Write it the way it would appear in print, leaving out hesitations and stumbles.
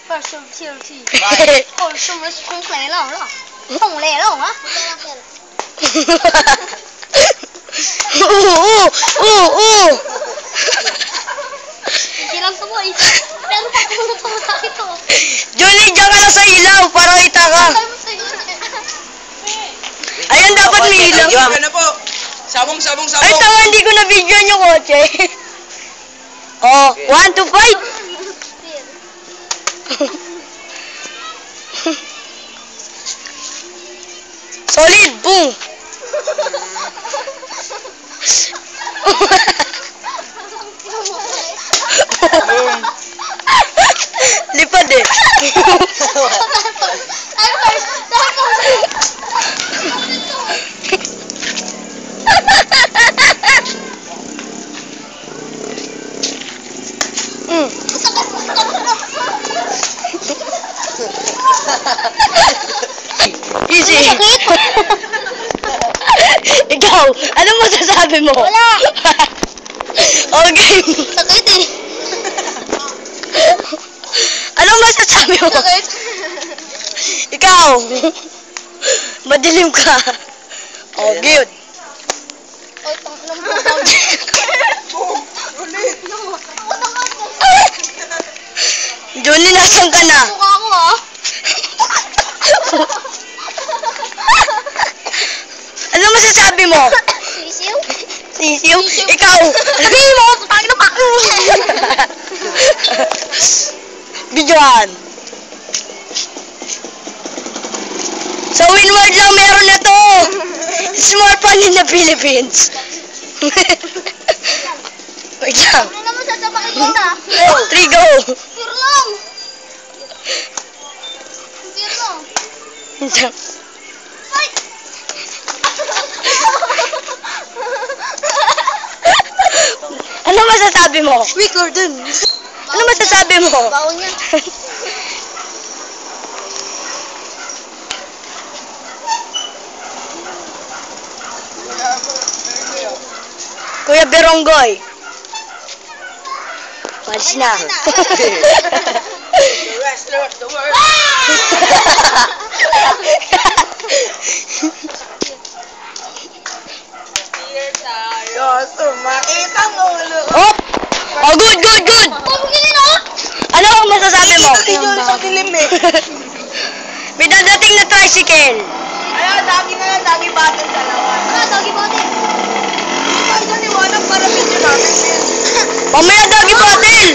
不是，哦，什么冲来了了，冲来了啊！Bilang tumo isa. Pero pag sa ito. Julie, diyan ka lang sa ilaw para kita ka. Ayan, dapat may ilaw. Ano po? Sabong. Ay, tama, hindi ko na-videoan yung kotse. Oh, 1 to 5. Solid, boom. Lipad eh. Easy. Ikaw, anong masasabi mo? Wala. Okay. Sakit eh. Anong masasabi mo? Sakit. Ikaw. Madilim ka. Oh, good. Ay, tangklam mo. Johnny, nasan ka na? Mukha ko ah. Ano masasabi mo? Sisiw? Sisiw? Ikaw. Sabihin mo, putangin na pa. Videoan. Sa Windward lang meron na to. It's more fun in the Philippines. Wait lang. Ano naman sasabakin mo na? 3, go. Pure lang. Pure lang. Isang. Ay! Ano masasabi mo? Gordon. Ano masasabi mo? Bawal niya. Kuya Beronggoy. Palis na. The worst. Makita mo. Oh! Oh, good. Pumugilin ako! Ano ang masasabi mo? Sa dilim eh. May dadating na tricycle. Ayan, dagi battle sa lawan. Doggy body. Hindi ka dyan iwanag para medyo namin. Mamaya dagi patil.